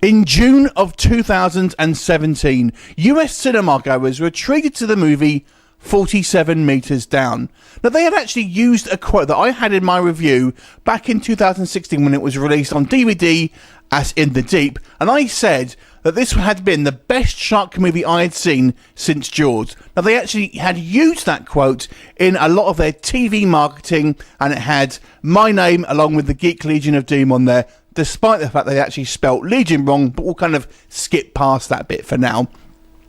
In June of 2017, US cinema goers were treated to the movie 47 Meters Down. Now, they had actually used a quote that I had in my review back in 2016 when it was released on DVD as In the Deep, and I said that this had been the best shark movie I had seen since Jaws. Now, they actually had used that quote in a lot of their TV marketing, and it had my name along with the Geek Legion of Doom on there, despite the fact they actually spelt Legion wrong, but we'll kind of skip past that bit for now.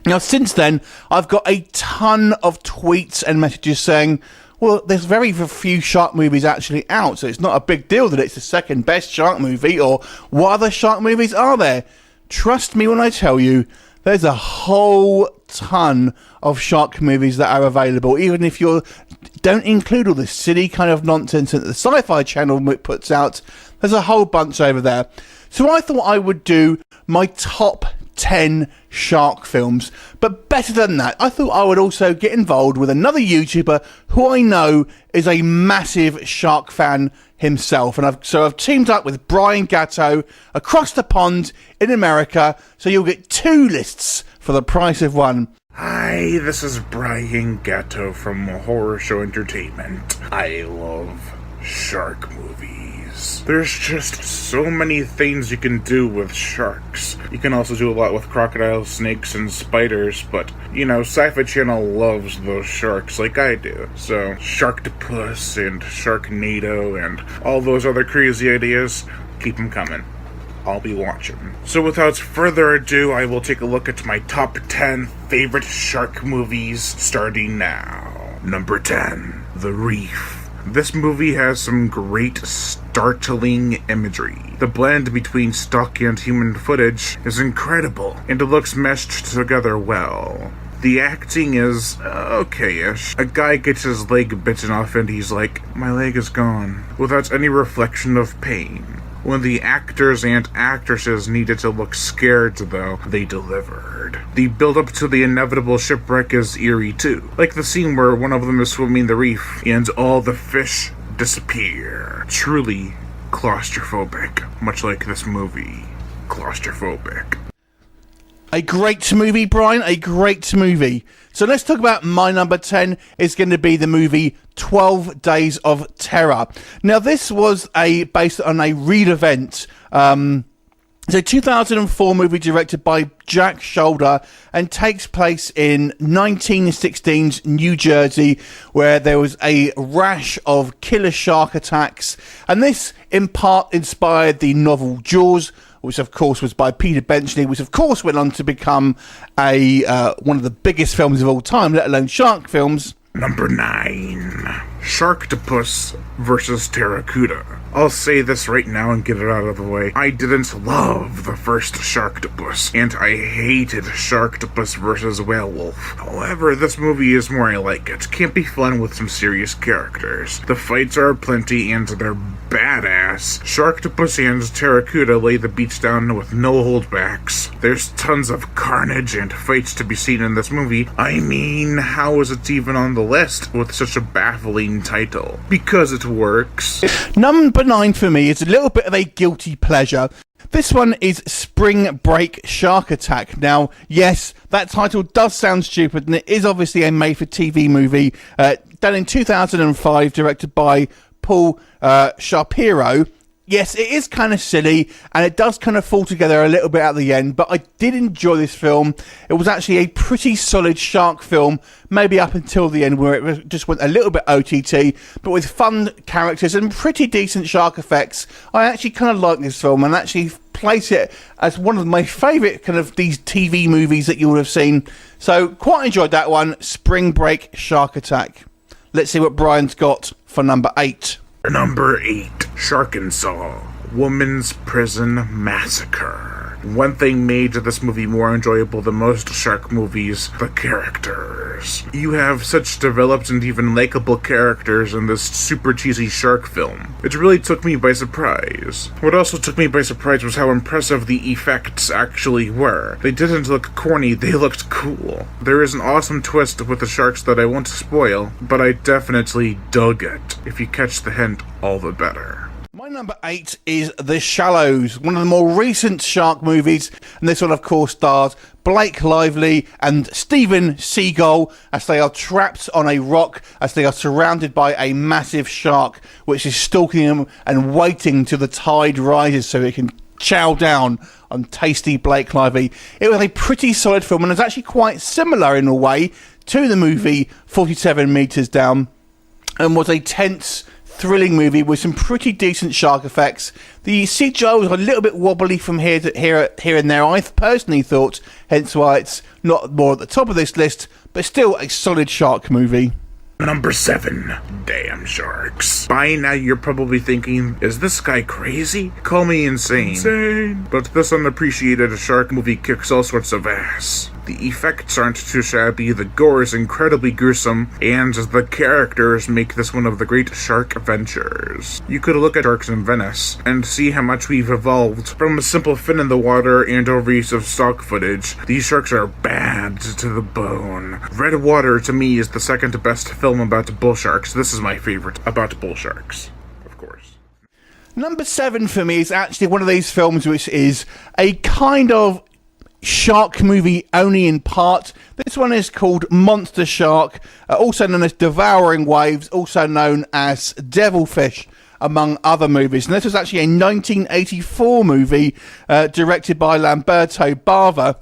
Now, since then, I've got a ton of tweets and messages saying, well, there's very few shark movies actually out, so it's not a big deal that it's the second best shark movie, or what other shark movies are there? Trust me when I tell you, there's a whole ton of shark movies that are available, even if you don't include all the silly kind of nonsense that the Sci-Fi Channel puts out. There's a whole bunch over there. So I thought I would do my top 10 shark films, but better than that, I thought I would also get involved with another YouTuber who I know is a massive shark fan himself, and I've teamed up with Brian Gatto across the pond in America, so you'll get two lists for the price of one. Hi, this is Brian Gatto from Horror Show Entertainment. I love shark movies. There's just so many things you can do with sharks. You can also do a lot with crocodiles, snakes, and spiders, but, you know, Sci-Fi Channel loves those sharks like I do. So, Sharktopus and Sharknado and all those other crazy ideas, keep them coming. I'll be watching. So without further ado, I will take a look at my top 10 favorite shark movies starting now. Number 10, The Reef. This movie has some great, startling imagery. The blend between stock and human footage is incredible, and it looks meshed together well. The acting is okay-ish. A guy gets his leg bitten off and he's like, "My leg is gone," without any reflection of pain. When the actors and actresses needed to look scared, though, they delivered. The build-up to the inevitable shipwreck is eerie, too. Like the scene where one of them is swimming the reef, and all the fish disappear. Truly claustrophobic, much like this movie. Claustrophobic. A great movie, Brian, a great movie. So let's talk about my number 10. It's going to be the movie 12 Days of Terror. Now, this was based on a real event. It's a 2004 movie directed by Jack Shoulder and takes place in 1916's New Jersey, where there was a rash of killer shark attacks. And this, in part, inspired the novel Jaws, which of course was by Peter Benchley, which of course went on to become one of the biggest films of all time, let alone shark films. Number 9, Sharktopus versus Terracuda. I'll say this right now and get it out of the way. I didn't love the first Sharktopus, and I hated Sharktopus versus Werewolf. However, this movie is more like it. Campy fun with some serious characters. The fights are plenty and they're badass. Sharktopus and Terracuda lay the beats down with no holdbacks. There's tons of carnage and fights to be seen in this movie. I mean, how is it even on the list with such a baffling title? Because it works. Number 9 for me is a little bit of a guilty pleasure. This one is Spring Break Shark Attack. Now, yes, that title does sound stupid, and it is obviously a made-for-TV movie done in 2005, directed by Paul Shapiro. Yes, it is kind of silly, and it does kind of fall together a little bit at the end, but I did enjoy this film. It was actually a pretty solid shark film, maybe up until the end, where it just went a little bit OTT, but with fun characters and pretty decent shark effects. I actually kind of like this film, and actually place it as one of my favourite kind of these TV movies that you would have seen. So, quite enjoyed that one, Spring Break Shark Attack. Let's see what Brian's got for number 8. Number 8, SARKANSAS, Woman's Prison Massacre. One thing made this movie more enjoyable than most shark movies, the characters. You have such developed and even likable characters in this super cheesy shark film. It really took me by surprise. What also took me by surprise was how impressive the effects actually were. They didn't look corny, they looked cool. There is an awesome twist with the sharks that I won't spoil, but I definitely dug it. If you catch the hint, all the better. My My number 8 is The Shallows, one of the more recent shark movies, and this one of course stars Blake Lively and Steven Seagal as they are trapped on a rock as they are surrounded by a massive shark which is stalking them and waiting till the tide rises so it can chow down on tasty Blake Lively. It was a pretty solid film and it's actually quite similar in a way to the movie 47 Meters Down, and was a tense, thrilling movie with some pretty decent shark effects. The CGI was a little bit wobbly from here and there, I personally thought, hence why it's not more at the top of this list, but still a solid shark movie. Number 7. Damn sharks. By now you're probably thinking, is this guy crazy? Call me insane. But this unappreciated shark movie kicks all sorts of ass. The effects aren't too shabby, the gore is incredibly gruesome, and the characters make this one of the great shark adventures. You could look at Sharks in Venice and see how much we've evolved from a simple fin in the water and overuse of stock footage. These sharks are bad to the bone. Red Water to me is the second best film about bull sharks. This is my favorite about bull sharks, of course. Number 7 for me is actually one of these films which is a kind of shark movie only in part. This one is called Monster Shark, also known as Devouring Waves, also known as Devilfish, among other movies. And this was actually a 1984 movie directed by Lamberto Bava.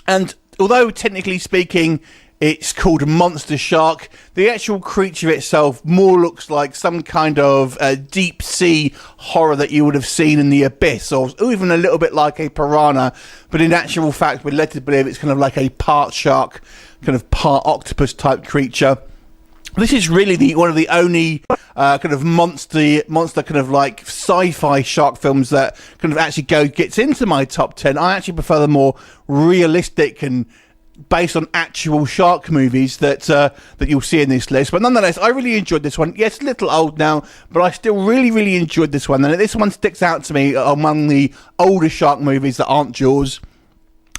And although technically speaking it's called Monster Shark, the actual creature itself more looks like some kind of deep sea horror that you would have seen in the abyss, or even a little bit like a piranha, but in actual fact we're led to believe it's kind of like a part shark, kind of part octopus type creature. This is really one of the only kind of monster kind of like sci-fi shark films that kind of actually gets into my top 10. I actually prefer the more realistic and based on actual shark movies that you'll see in this list. But nonetheless, I really enjoyed this one. Yes, a little old now, but I still really enjoyed this one. And this one sticks out to me among the older shark movies that aren't Jaws.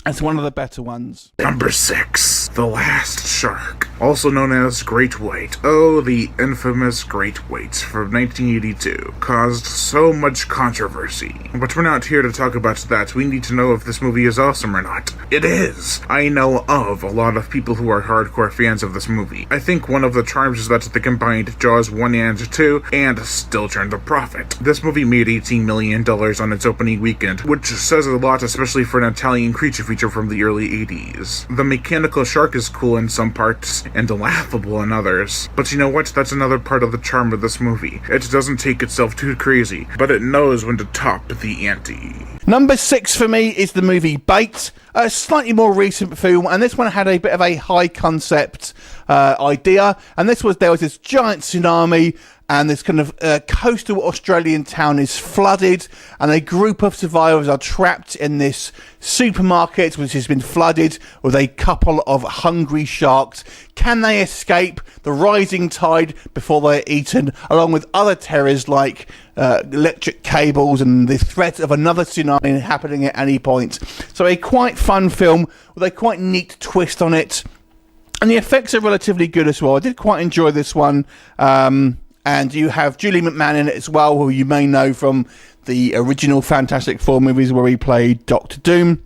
It's one of the better ones. Number 6. The Last Shark, also known as Great White. Oh, the infamous Great White from 1982 caused so much controversy. But we're not here to talk about that. We need to know if this movie is awesome or not. It is! I know of a lot of people who are hardcore fans of this movie. I think one of the charms is that they combined Jaws 1 and 2 and still turned a profit. This movie made $18 million on its opening weekend, which says a lot, especially for an Italian creature feature from the early 80s. The mechanical shark is cool in some parts and laughable in others, but you know what? That's another part of the charm of this movie. It doesn't take itself too crazy, but it knows when to top the ante. Number 6 for me is the movie Bait, a slightly more recent film, and this one had a bit of a high concept idea, and there was this giant tsunami, and this kind of coastal Australian town is flooded, and a group of survivors are trapped in this supermarket which has been flooded with a couple of hungry sharks. Can they escape the rising tide before they're eaten, along with other terrors like electric cables and the threat of another tsunami happening at any point? So a quite fun film with a quite neat twist on it, and the effects are relatively good as well. I did quite enjoy this one. And you have Julie McMahon in it as well, who you may know from the original Fantastic Four movies where he played Doctor Doom.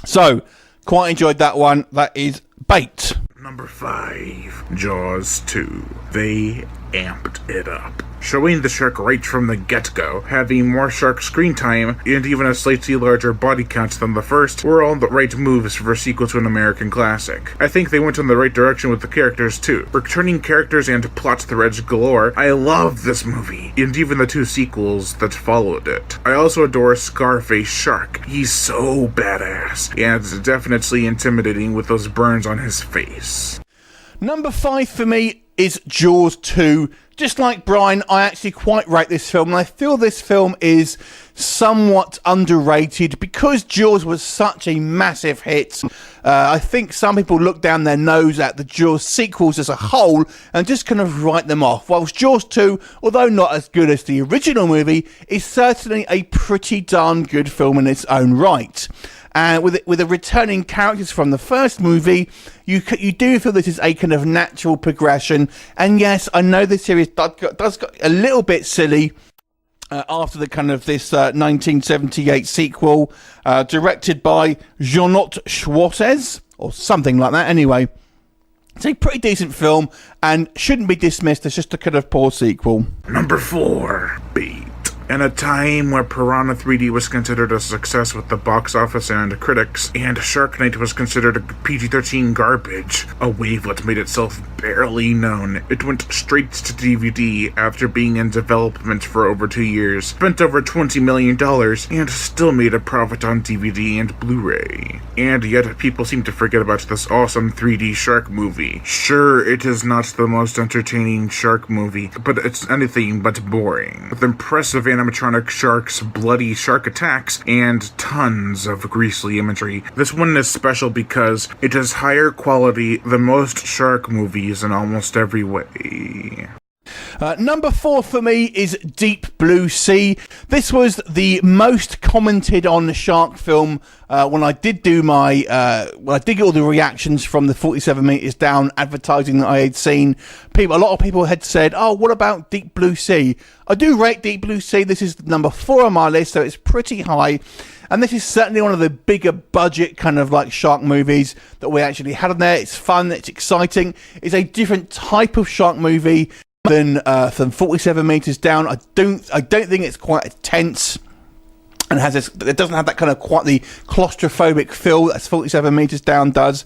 So, quite enjoyed that one. That is Bait. Number 5. Jaws 2. They amped it up, showing the shark right from the get-go, having more shark screen time, and even a slightly larger body count than the first, were all the right moves for a sequel to an American classic. I think they went in the right direction with the characters too. Returning characters and plot threads galore. I love this movie, and even the 2 sequels that followed it. I also adore Scarface Shark. He's so badass, and definitely intimidating with those burns on his face. Number 5 for me is Jaws 2. Just like Brian, I actually quite rate this film, and I feel this film is somewhat underrated because Jaws was such a massive hit. I think some people look down their nose at the Jaws sequels as a whole and just kind of write them off, whilst Jaws 2, although not as good as the original movie, is certainly a pretty darn good film in its own right. And with the returning characters from the first movie, you do feel this is a kind of natural progression. And yes, I know the series does get a little bit silly after the kind of this 1978 sequel, directed by Jeanette Schwartz, or something like that. Anyway, it's a pretty decent film and shouldn't be dismissed as just a kind of poor sequel. Number 4, Beat. In a time where Piranha 3D was considered a success with the box office and critics, and Sharknado was considered a PG-13 garbage, a wavelet made itself barely known. It went straight to DVD after being in development for over 2 years, spent over $20 million, and still made a profit on DVD and Blu-ray. And yet people seem to forget about this awesome 3D shark movie. Sure, it is not the most entertaining shark movie, but it's anything but boring. With impressive animatronic sharks, bloody shark attacks, and tons of greasy imagery. This one is special because it is higher quality than most shark movies in almost every way. Number 4 for me is Deep Blue Sea. This was the most commented on shark film when I did do my I did get all the reactions from the 47 meters down advertising that I had seen. A lot of people had said, "Oh, what about Deep Blue Sea?" I do rate Deep Blue Sea. This is number 4 on my list, so it's pretty high. And this is certainly one of the bigger budget kind of like shark movies that we actually had on there. It's fun, it's exciting. It's a different type of shark movie than 47 meters down. I don't think it's quite as tense and has this. It doesn't have that kind of quite the claustrophobic feel that 47 meters down does.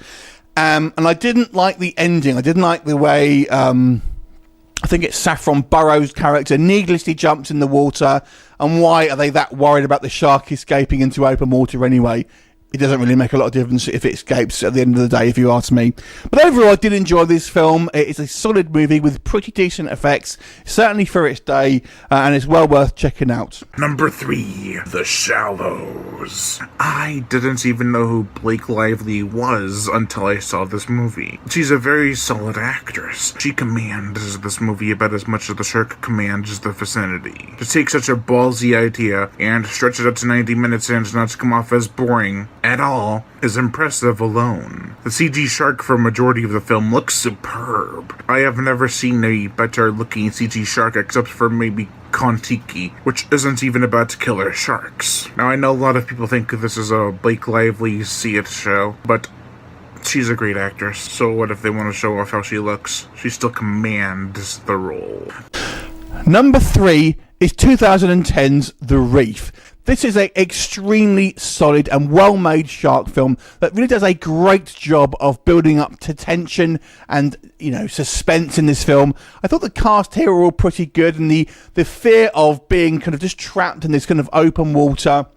And I didn't like the ending. I didn't like the way I think it's Saffron Burrows' character needlessly jumps in the water. And why are they that worried about the shark escaping into open water anyway? It doesn't really make a lot of difference if it escapes at the end of the day, if you ask me. But overall, I did enjoy this film. It is a solid movie with pretty decent effects, certainly for its day, and it's well worth checking out. Number 3, The Shallows. I didn't even know who Blake Lively was until I saw this movie. She's a very solid actress. She commands this movie about as much as the shark commands the vicinity. To take such a ballsy idea and stretch it out to 90 minutes and not to come off as boring at all is impressive alone. The CG shark for a majority of the film looks superb. I have never seen a better looking CG shark except for maybe Kon-Tiki, which isn't even about killer sharks. Now I know a lot of people think this is a Blake Lively See It show, but she's a great actress, so what if they want to show off how she looks? She still commands the role. Number 3 is 2010's The Reef. This is an extremely solid and well-made shark film that really does a great job of building up to tension and, suspense in this film. I thought the cast here were all pretty good, and the fear of being kind of just trapped in this kind of open water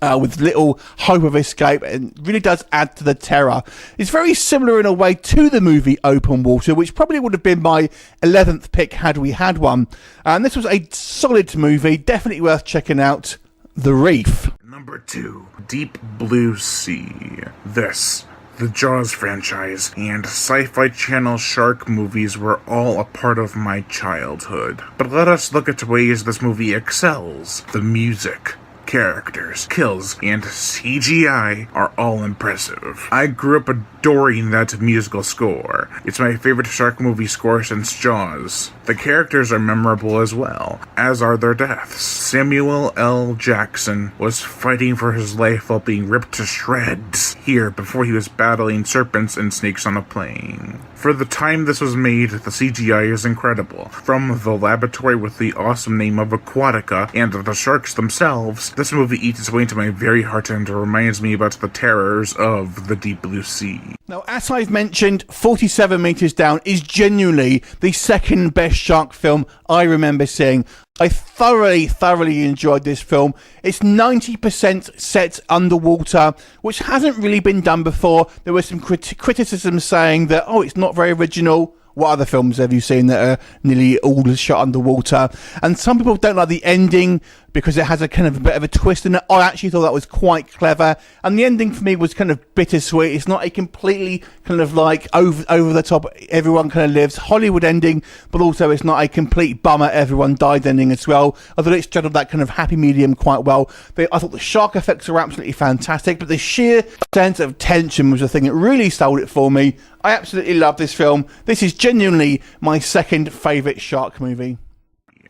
with little hope of escape, and really does add to the terror. It's very similar in a way to the movie Open Water, which probably would have been my 11th pick had we had one. And this was a solid movie, definitely worth checking out. The Reef. Number 2, Deep Blue Sea. This, the Jaws franchise, and Sci-Fi Channel shark movies were all a part of my childhood. But let us look at ways this movie excels. The music, characters, kills, and CGI are all impressive. I grew up adoring that musical score. It's my favorite shark movie score since Jaws. The characters are memorable as well, as are their deaths. Samuel L. Jackson was fighting for his life while being ripped to shreds here before he was battling serpents and snakes on a plane. For the time this was made, the CGI is incredible. From the laboratory with the awesome name of Aquatica and the sharks themselves, this movie eats its way into my very heart and reminds me about the terrors of the Deep Blue Sea. Now, as I've mentioned, 47 meters down is genuinely the second best shark film I remember seeing. I thoroughly enjoyed this film. It's 90% set underwater, which hasn't really been done before. There was some criticism saying that, it's not very original. What other films have you seen that are nearly all shot underwater? And some people don't like the ending because it has a kind of a bit of a twist in it. I actually thought that was quite clever. And the ending for me was kind of bittersweet. It's not a completely kind of like over the top, everyone kind of lives Hollywood ending, but also it's not a complete bummer, everyone died ending as well. I thought it straddled that kind of happy medium quite well. I thought the shark effects were absolutely fantastic, but the sheer sense of tension was the thing that really sold it for me. I absolutely love this film. This is genuinely my second favourite shark movie.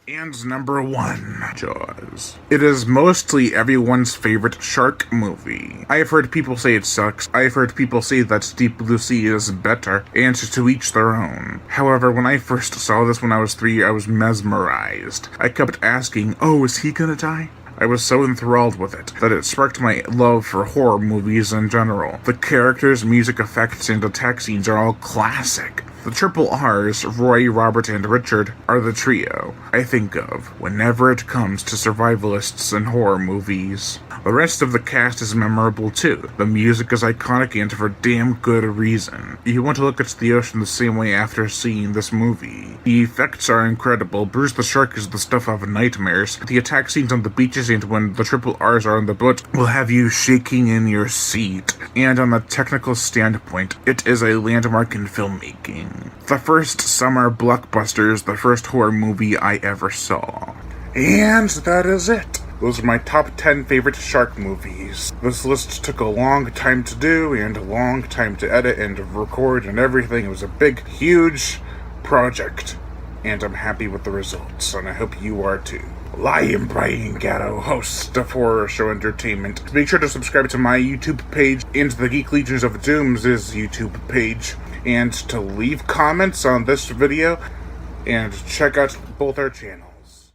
And number 1, Jaws. It is mostly everyone's favorite shark movie. I have heard people say it sucks. I have heard people say that Deep Blue Sea is better, and to each their own. However, when I first saw this when I was 3, I was mesmerized. I kept asking, oh, is he gonna die? I was so enthralled with it that it sparked my love for horror movies in general. The characters, music effects, and attack scenes are all classic. The triple R's, Roy, Robert, and Richard, are the trio I think of whenever it comes to survivalists in horror movies. The rest of the cast is memorable too. The music is iconic and for damn good reason. You want to look at the ocean the same way after seeing this movie. The effects are incredible. Bruce the Shark is the stuff of nightmares. The attack scenes on the beaches and when the triple R's are on the boat will have you shaking in your seat. And on a technical standpoint, it is a landmark in filmmaking. The first summer blockbuster is the first horror movie I ever saw. And that is it. Those are my top 10 favorite shark movies. This list took a long time to do and a long time to edit and record and everything. It was a big, huge project. And I'm happy with the results, and I hope you are too. I am Brian Gatto, host of Horror Show Entertainment. Make sure to subscribe to my YouTube page and the Geek Legion of Doom's YouTube page. And to leave comments on this video and check out both our channels.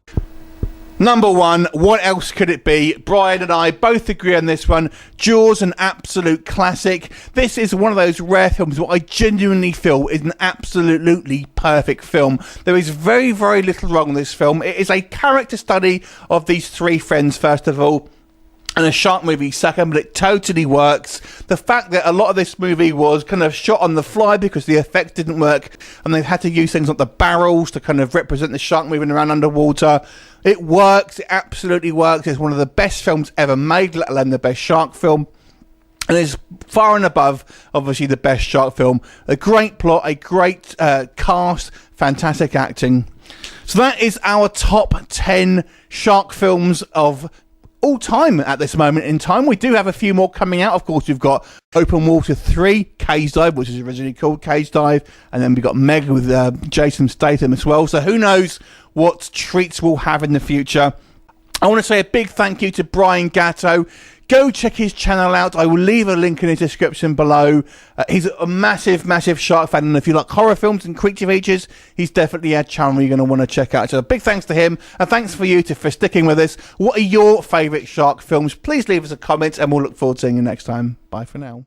Number 1, what else could it be? Brian and I both agree on this one. Jaws, an absolute classic. This is one of those rare films what I genuinely feel is an absolutely perfect film. There is very, very little wrong with this film. It is a character study of these 3 friends, first of all, and a shark movie second, but it totally works. The fact that a lot of this movie was kind of shot on the fly because the effects didn't work, and they've had to use things like the barrels to kind of represent the shark moving around underwater. It works. It absolutely works. It's one of the best films ever made, let alone the best shark film. And it's far and above, obviously, the best shark film. A great plot, a great cast, fantastic acting. So that is our top 10 shark films of all time at this moment in time. We do have a few more coming out. Of course, we've got Open Water 3, CAGEDI, which is originally called CAGEDI, and then we've got Meg with Jason Statham as well. So who knows what treats we'll have in the future. I want to say a big thank you to Brian Gatto. Go check his channel out. I will leave a link in the description below. He's a massive, massive shark fan, and if you like horror films and creature features, he's definitely a channel you're going to want to check out. So a big thanks to him, and thanks for you for sticking with us. What are your favourite shark films? Please leave us a comment, and we'll look forward to seeing you next time. Bye for now.